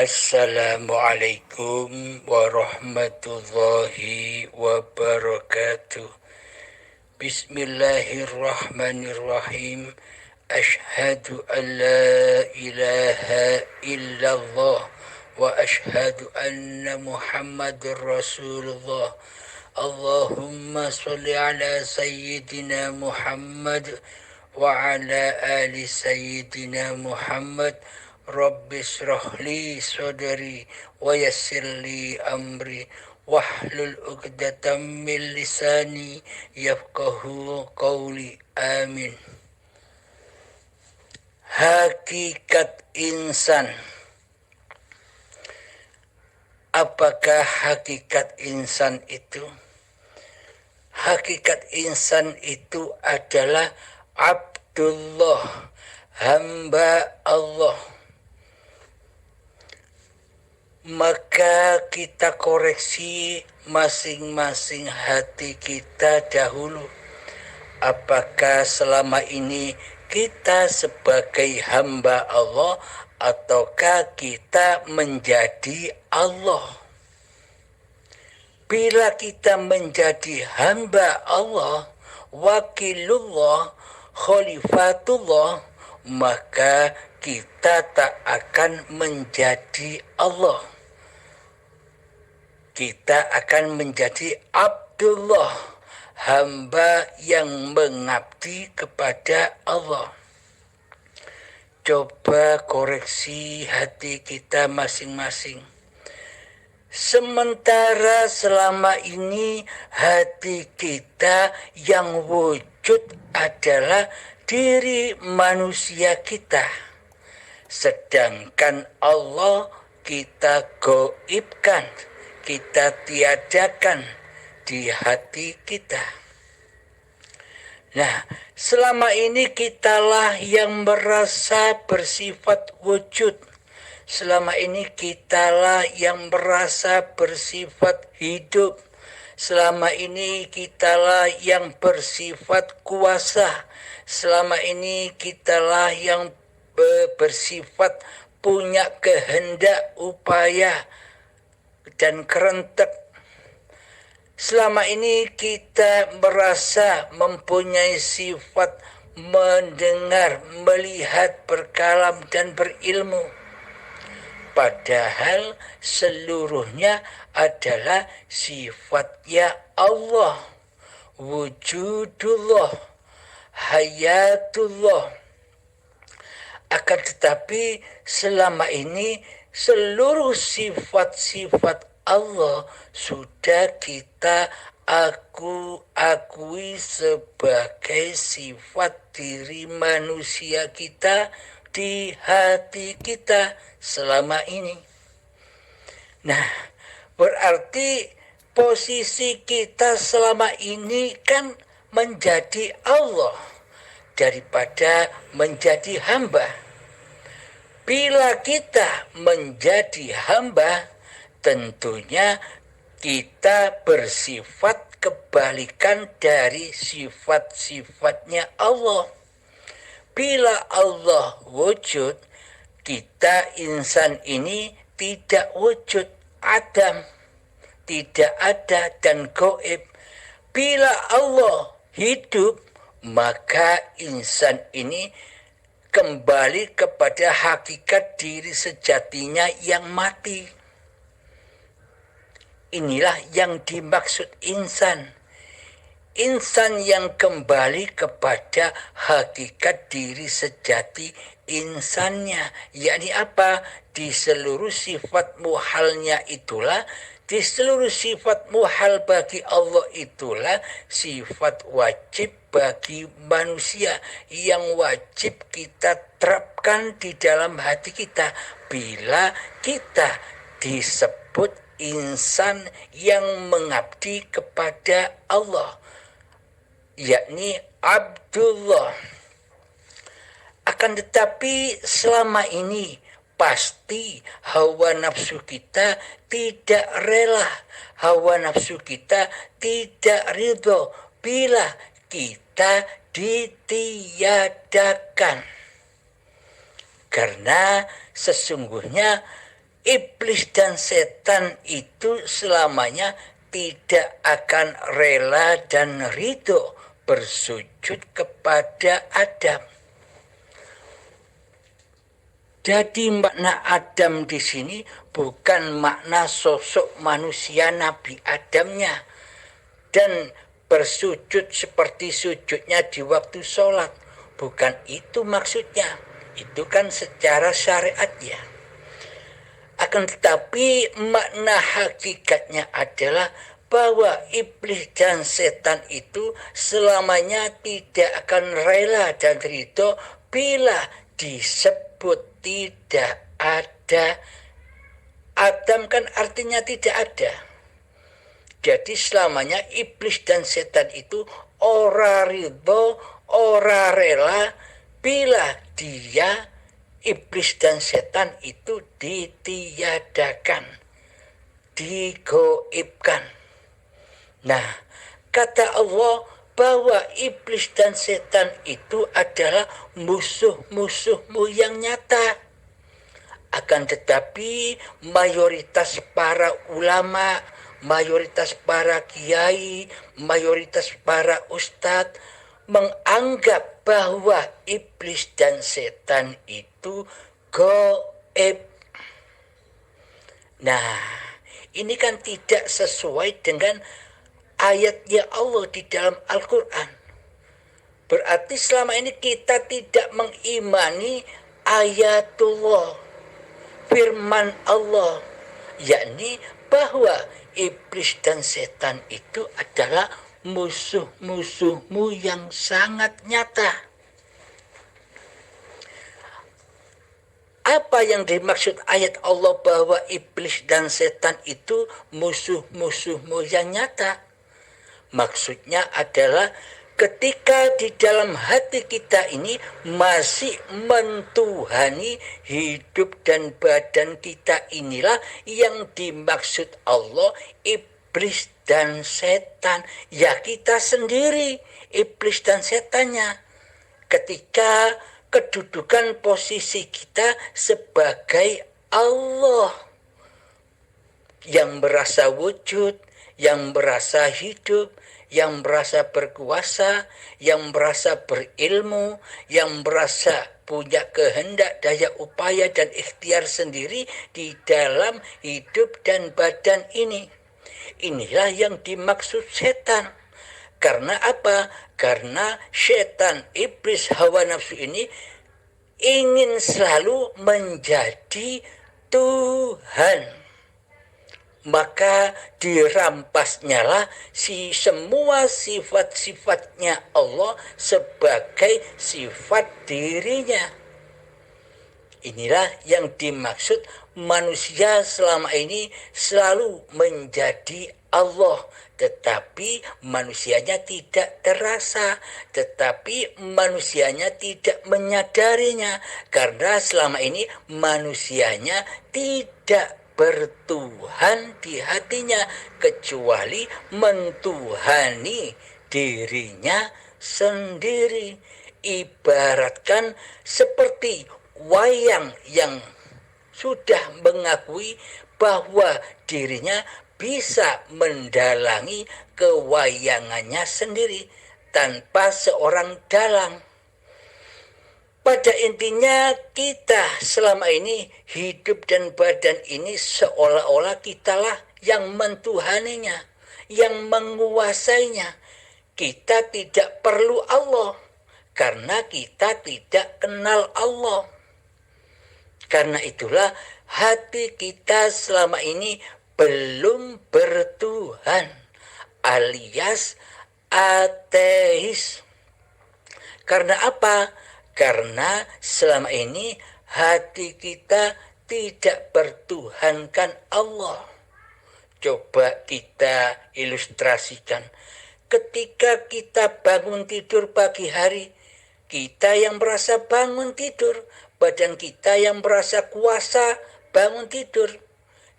Assalamualaikum warahmatullahi wabarakatuh. Bismillahirrahmanirrahim. Ashhadu an la ilaha illallah wa ashhadu anna Muhammadur Rasulullah. Allahumma sholli ala sayyidina Muhammad wa ala ali sayyidina Muhammad. Rabbi shrah li sadri wa yassir li amri wahlul 'uqdatam min lisani yafqahu qawli. Amin. Hakikat insan. Apakah hakikat insan itu? Hakikat insan itu adalah Abdullah, hamba Allah. Maka kita koreksi masing-masing hati kita dahulu. Apakah selama ini kita sebagai hamba Allah ataukah kita menjadi Allah? Bila kita menjadi hamba Allah, wakilullah, khalifatullah, maka kita tak akan menjadi Allah. Kita akan menjadi Abdullah, hamba yang mengabdi kepada Allah. Coba koreksi hati kita masing-masing. Sementara selama ini hati kita yang wujud adalah diri manusia kita. Sedangkan Allah kita gaibkan, kita tiadakan di hati kita. Nah, selama ini kitalah yang merasa bersifat wujud. Selama ini kitalah yang merasa bersifat hidup. Selama ini kitalah yang bersifat kuasa. Selama ini kitalah yang bersifat punya kehendak, upaya, dan kerentek. Selama ini kita merasa mempunyai sifat mendengar, melihat, berkalam, dan berilmu. Padahal seluruhnya adalah sifatnya Allah, wujudullah, hayatullah. Akan tetapi selama ini seluruh sifat-sifat Allah sudah kita akui sebagai sifat diri manusia kita di hati kita selama ini. Nah, berarti posisi kita selama ini kan menjadi Allah daripada menjadi hamba. Bila kita menjadi hamba, tentunya kita bersifat kebalikan dari sifat-sifatnya Allah. Bila Allah wujud, kita insan ini tidak wujud, adam, tidak ada dan gaib. Bila Allah hidup, maka insan ini kembali kepada hakikat diri sejatinya yang mati. Inilah yang dimaksud insan. Insan yang kembali kepada hakikat diri sejati insannya. Yakni apa? Di seluruh sifat muhalnya itulah, di seluruh sifat muhal bagi Allah itulah sifat wajib bagi manusia yang wajib kita terapkan di dalam hati kita bila kita disebut insan yang mengabdi kepada Allah, yakni Abdullah. Akan tetapi selama ini pasti hawa nafsu kita tidak rela, hawa nafsu kita tidak ridho bila kita ditiadakan. Karena sesungguhnya iblis dan setan itu selamanya tidak akan rela dan ridho bersujud kepada Adam. Jadi makna Adam di sini bukan makna sosok manusia Nabi Adamnya dan bersujud seperti sujudnya di waktu sholat. Bukan itu maksudnya. Itu kan secara syariat ya. Akan tetapi makna hakikatnya adalah bahwa iblis dan setan itu selamanya tidak akan rela dan ridho bila disebut tidak ada. Adam kan artinya tidak ada. Jadi selamanya iblis dan setan itu ora ridho, ora rela bila dia iblis dan setan itu ditiadakan, digoibkan. Nah, kata Allah bahwa iblis dan setan itu adalah musuh-musuhmu yang nyata. Akan tetapi mayoritas para ulama, mayoritas para kiai, mayoritas para ustadz menganggap bahwa iblis dan setan itu gaib. Nah, ini kan tidak sesuai dengan ayatnya Allah di dalam Al-Quran. Berarti selama ini kita tidak mengimani ayatullah, firman Allah, yakni bahwa iblis dan setan itu adalah musuh-musuhmu yang sangat nyata. Apa yang dimaksud ayat Allah bahwa iblis dan setan itu musuh-musuhmu yang nyata? Maksudnya adalah ketika di dalam hati kita ini masih mentuhani hidup dan badan kita, inilah yang dimaksud Allah iblis dan setan. Ya kita sendiri iblis dan setannya. Ketika kedudukan posisi kita sebagai Allah yang merasa wujud, yang merasa hidup, yang merasa berkuasa, yang merasa berilmu, yang merasa punya kehendak, daya upaya dan ikhtiar sendiri di dalam hidup dan badan ini. Inilah yang dimaksud setan. Karena apa? Karena setan, iblis, hawa nafsu ini ingin selalu menjadi Tuhan. Maka dirampasnya lah semua sifat-sifatnya Allah sebagai sifat dirinya. Inilah yang dimaksud manusia selama ini selalu menjadi Allah, tetapi manusianya tidak terasa, tetapi manusianya tidak menyadarinya, karena selama ini manusianya tidak bertuhan di hatinya, kecuali mentuhani dirinya sendiri. Ibaratkan seperti wayang yang sudah mengakui bahwa dirinya bisa mendalangi kewayangannya sendiri tanpa seorang dalang. Pada intinya kita selama ini hidup dan badan ini seolah-olah kitalah yang mentuhaninya, yang menguasainya. Kita tidak perlu Allah karena kita tidak kenal Allah. Karena itulah hati kita selama ini belum bertuhan, alias ateis. Karena apa? Karena selama ini hati kita tidak bertuhankan Allah. Coba kita ilustrasikan. Ketika kita bangun tidur pagi hari, kita yang merasa bangun tidur, badan kita yang merasa kuasa bangun tidur.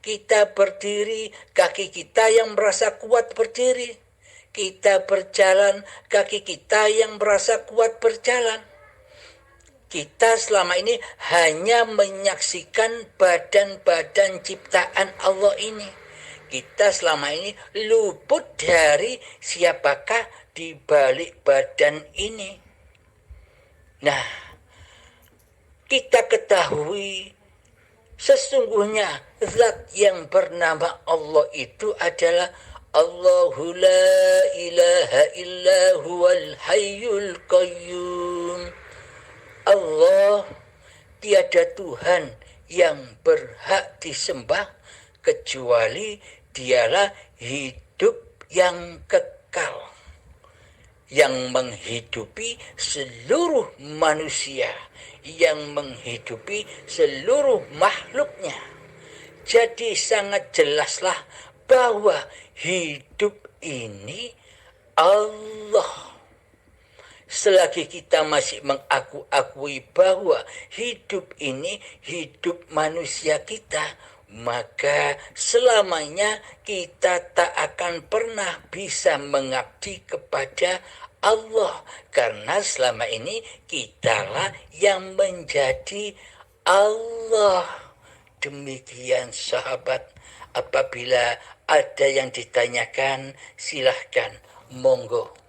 Kita berdiri, kaki kita yang merasa kuat berdiri. Kita berjalan, kaki kita yang merasa kuat berjalan. Kita selama ini hanya menyaksikan badan-badan ciptaan Allah ini. Kita selama ini luput dari siapakah di balik badan ini. Nah, kita ketahui sesungguhnya zat yang bernama Allah itu adalah Allahu la ilaha illa huwal hayyul qayyum. Allah, tiada Tuhan yang berhak disembah kecuali dialah hidup yang kekal, yang menghidupi seluruh manusia, yang menghidupi seluruh makhluknya. Jadi sangat jelaslah bahwa hidup ini Allah. Selagi kita masih mengakui bahwa hidup ini hidup manusia kita, maka selamanya kita tak akan pernah bisa mengabdi kepada Allah. Karena selama ini kitalah yang menjadi Allah. Demikian sahabat, apabila ada yang ditanyakan silahkan, monggo.